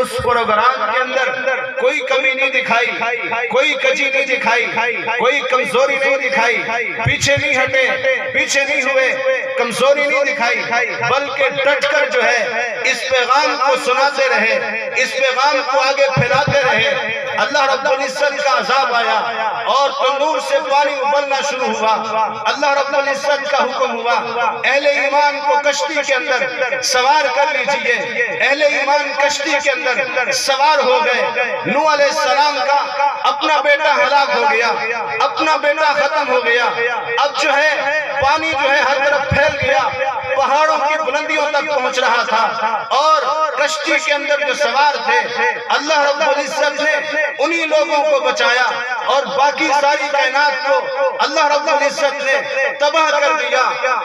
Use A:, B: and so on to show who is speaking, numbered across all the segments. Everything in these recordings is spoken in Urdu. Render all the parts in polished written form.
A: اس پروگرام کے اندر کوئی کمی نہیں دکھائی، کوئی کجی نہیں دکھائی، کوئی کمزوری نہیں دکھائی، پیچھے نہیں ہٹے، پیچھے نہیں ہوئے، کمزوری نہیں دکھائی، بلکہ ڈٹ کر جو ہے اس پیغام کو سناتے رہے، اس پیغام کو آگے پھیلاتے رہے۔ اللہ رب العزت کا عذاب آیا اور تنور سے پانی ابلنا شروع ہوا۔ اللہ رب العزت کا حکم ہوا اہل ایمان کو کشتی کے اندر سوار کر لیجئے۔ اہل ایمان کشتی کے اندر سوار ہو گئے۔ نوح علیہ السلام کا اپنا بیٹا ہلاک ہو گیا، اپنا بیٹا ختم ہو گیا۔ اب جو ہے پانی جو ہے ہر طرف پھیل گیا، پہاڑوں کی بلندیوں تک پہنچ رہا تھا، اور کشتی کے اندر جو سوار تھے اللہ رب العزت نے انہی لوگوں کو بچایا، اور باقی ساری کائنات کو اللہ رب العزت نے تباہ کر دیا۔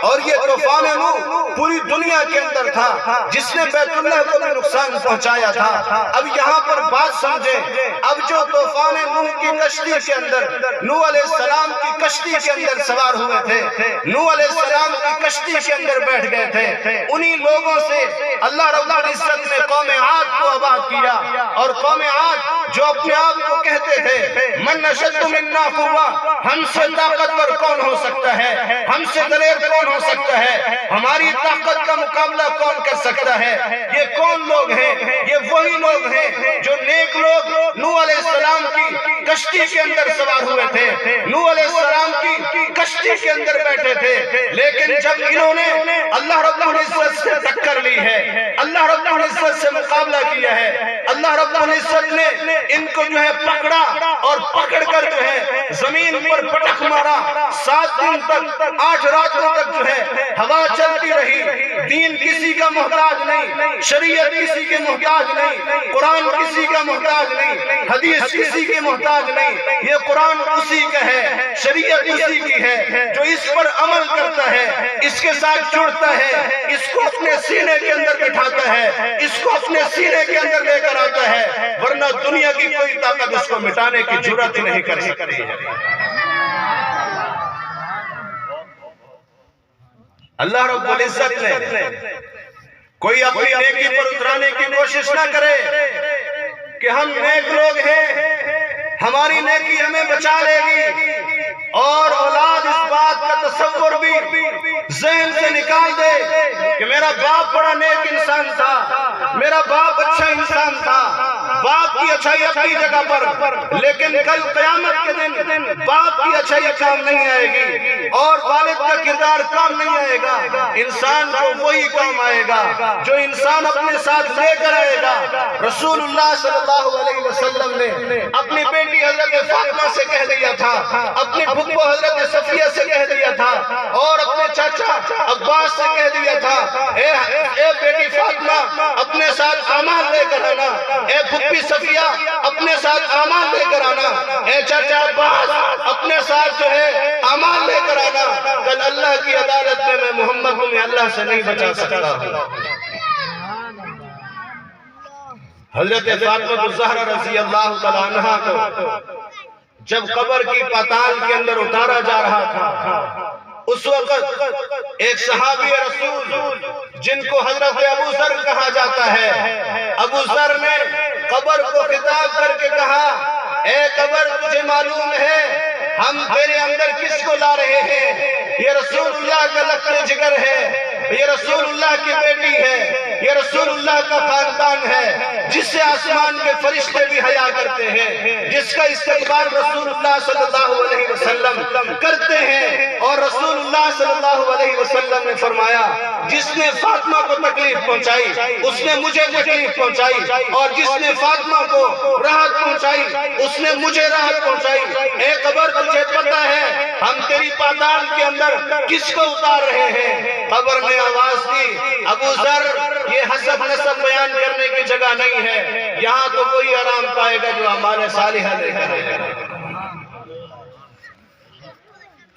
A: اور یہ طوفان نوح پوری دنیا کے اندر تھا، جس نے بیت اللہ کو بھی نقصان پہنچایا تھا۔ اب یہاں پر بات سمجھیں، اب جو طوفان نوح کی کشتی کے اندر نوح علیہ السلام کی کشتی کے اندر سوار ہوئے تھے، نوح علیہ السلام کی کشتی کے اندر بیٹھ گئے تھے، انہی لوگوں سے اللہ رب العزت نے قوم عاد کو آباد کیا۔ اور قوم عاد جو اپنے آپ کو کہتے تھے من اشد منا قوہ، ہم سے طاقتور کون ہو سکتا ہے، ہم سے دلیر کون ہو سکتا ہے، ہماری طاقت کا مقابلہ کون کر سکتا ہے۔ یہ کون لوگ ہیں؟ یہ وہی لوگ ہیں جو نیک لوگ نوح علیہ السلام کی کشتی کے اندر سوار ہوئے تھے، نوح علیہ السلام کی کشتی کے اندر بیٹھے تھے، لیکن جب انہوں نے اللہ رب العزت سے ٹکر لی ہے، اللہ رب العزت سے مقابلہ کیا ہے، اللہ رب العزت نے ان کو جو ہے پکڑا، اور پکڑ کر جو ہے زمین پر پٹک مارا۔ 7 دن تک، 8 راتوں تک جو ہے ہوا چلتی رہی۔ دین کسی کا محتاج نہیں، شریعت کسی کے محتاج نہیں، قرآن کسی کا محتاج نہیں، حدیث کسی کے محتاج نہیں۔ یہ قرآن اسی کا ہے، شریعت اسی کی ہے، جو اس پر عمل کرتا ہے، اس کے ساتھ جڑتا ہے، اس کو اپنے سینے کے اندر بٹھاتا ہے، اس کو اپنے سینے کے اندر لے کر آتا ہے، ورنہ دنیا کی کوئی طاقت اس کو مٹانے کی جرات ہی نہیں کر سکتی ہے۔ اللہ رب العزت نے کوئی اپنی نیکی پر اترانے کی کوشش نہ کرے کہ ہم نیک لوگ ہیں، ہماری نیکی ہمیں بچا لے گی، اور اولاد اس بات کا تصور بھی ذہن سے نکال دے کہ میرا باپ بڑا نیک انسان تھا، میرا باپ اچھا انسان تھا، باپ کی اچھائی اپنی جگہ پر، لیکن کل قیامت کے دن باپ کی اچھائی کام نہیں آئے گی، اور والد کا کردار کام نہیں آئے گا۔ انسان کو وہی کام آئے گا جو انسان اپنے ساتھ لے کر آئے گا۔ رسول اللہ صلی اللہ علیہ وسلم نے اپنی بیٹی حضرت فاطمہ سے کہہ دیا تھا، اپنی پھپھو حضرت صفیہ سے کہہ دیا تھا، اور اپنے چاچا عباس سے کہہ دیا تھا، اے بیٹی فاطمہ اپنے ساتھ اعمال لے کر آنا، اے پھپھی صفیہ اپنے ساتھ اعمال لے کر آنا، اے چاچا عباس اپنے ساتھ جو ہے اعمال لے کر آنا، کل اللہ کی عدالت میں محمد کو میں اللہ سے نہیں بچا سکتا ہوں۔ حضرت فاطمہ الزہرا رضی اللہ تعالیٰ عنہا کو جب قبر کی پاتال کے اندر اتارا جا رہا تھا، اس وقت ایک صحابی رسول جن کو حضرت ابو ذر کہا جاتا ہے، ابو ذر نے قبر کو خطاب کر کے کہا، اے قبر تجھے معلوم ہے ہم تیرے اندر کس کو لا رہے ہیں؟ یہ رسول اللہ کا لقب جگر ہے، یہ رسول اللہ کی بیٹی ہے، یہ رسول اللہ کا خاندان ہے، جس سے آسمان کے فرشتے بھی حیا کرتے ہیں، جس کا استقبال رسول اللہ صلی اللہ علیہ وسلم کرتے ہیں۔ اور رسول اللہ صلی اللہ علیہ وسلم نے فرمایا، جس نے فاطمہ کو تکلیف پہنچائی اس نے مجھے تکلیف پہنچائی، اور جس نے فاطمہ کو راحت پہنچائی اس نے مجھے راحت پہنچائی۔ اے قبر تجھے پتہ ہے ہم تیری پاتال کے اندر کس کو اتار رہے ہیں؟ قبر نے آواز دی، ابو ذر یہ حسب نسب بیان کرنے کی جگہ نہیں ہے، یہاں تو کوئی آرام پائے گا جو ہمارے صالحہ لے کر آئے گا۔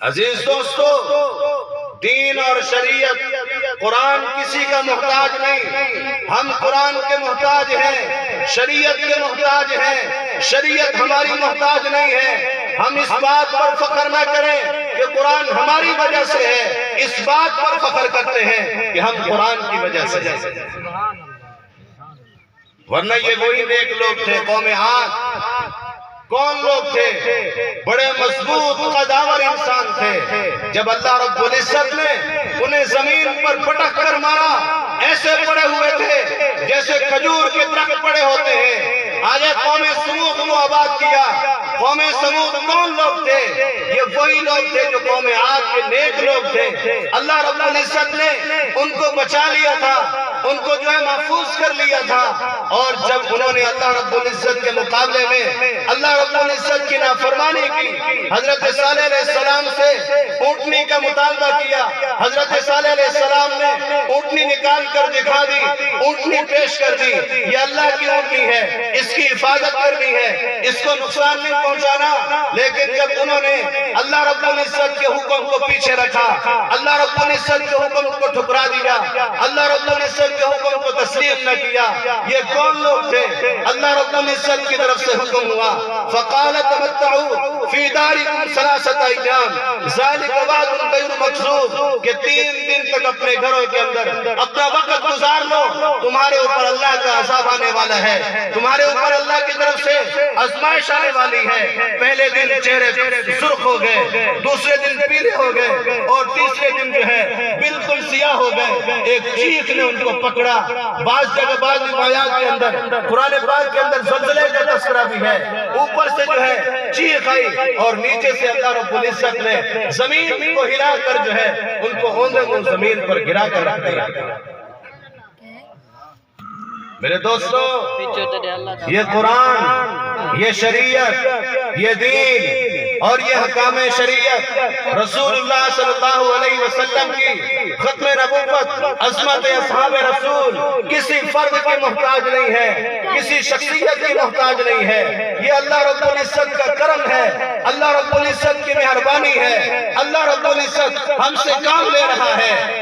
A: عزیز دوستو، دین اور شریعت، قرآن کسی کا محتاج نہیں، ہم قرآن کے محتاج ہیں، شریعت کے محتاج ہیں، شریعت ہماری محتاج نہیں ہے۔ ہم اس بات پر فخر نہ کریں کہ قرآن ہماری وجہ سے ہے، اس بات پر فخر کرتے ہیں کہ ہم قرآن کی وجہ سے ہیں۔ ورنہ یہ وہی نیک لوگ تھے قوم عاد۔ کون لوگ تھے؟ بڑے مضبوط قداور انسان تھے۔ جب اللہ رب العزت نے انہیں زمین پر پٹک کر مارا، ایسے پڑے ہوئے تھے جیسے کھجور کے درخت پڑے ہوتے ہیں۔ آج قوم سمود کو آباد کیا۔ قوم سمود کون لوگ تھے؟ یہ وہی لوگ تھے جو قوم عاد کے نیک لوگ تھے۔ اللہ رب العزت نے ان کو بچا لیا تھا، ان کو جو ہے محفوظ کر لیا تھا۔ اور جب انہوں نے اللہ رب العزت کے مقابلے میں اللہ رب العزت کی نافرمانی کی، حضرت صالح علیہ السلام سے اونٹنی کا مطالبہ کیا، حضرت صالح علیہ السلام نے اونٹنی نکال کر دکھا دی، اونٹنی پیش کر دی، یہ اللہ کی اونٹنی ہے، اس کی حفاظت کرنی ہے، اس کو نقصان نہیں پہنچانا۔ لیکن جب انہوں نے اللہ رب العزت کے حکم کو پیچھے رکھا، اللہ رب العزت کے حکم کو ٹھکرا دیا، اللہ رب العزت کے حکم کو تسلیم نہ کیا، یہ کون لوگ تھے؟ اللہ رب العزت کی طرف سے حکم ہوا، فَقَالَ تَمَتَّعُوا فِي دَارِكُمْ ثَلَاثَةَ أَيَّامٍ ذَلِكَ وَعْدٌ غَيْرُ مَكْذُوبٍ، کہ 3 دن تک اپنے گھروں کے اندر اپنا وقت گزار لو، تمہارے اوپر اللہ کا عذاب آنے والا ہے، تمہارے اوپر اللہ کی طرف سے آزمائش آنے والی ہے۔ پہلے دن چہرے سرخ ہو گئے، دوسرے دن پیلے ہو گئے، اور تیسرے دن جو ہے بالکل سیاہ ہو گئے۔ ایک چیخ نے ان کو پکڑا۔ بعض جگہ بعض روایات کے اندر، قرآن پاک کے اندر زلزلے کا تذکرہ بھی ہے۔ اوپر سے جو ہے چیخ آئی اور نیچے سے اللہ رب العزت نے زمین کو ہلا کر جو ہے ان کو اوندے منہ زمین پر گرا کر رکھ دیا۔ میرے دوستو، یہ قرآن، یہ شریعت، یہ دین اور یہ حکام شریعت رسول اللہ صلی اللہ علیہ وسلم کی ختم نبوت، عظمت اصحاب رسول کسی فرد کی محتاج نہیں ہے، کسی شخصیت کی محتاج نہیں ہے۔ یہ اللہ رب العزت کا کرم ہے، اللہ رب العزت کی مہربانی ہے، اللہ رب العزت ہم سے کام لے رہا ہے۔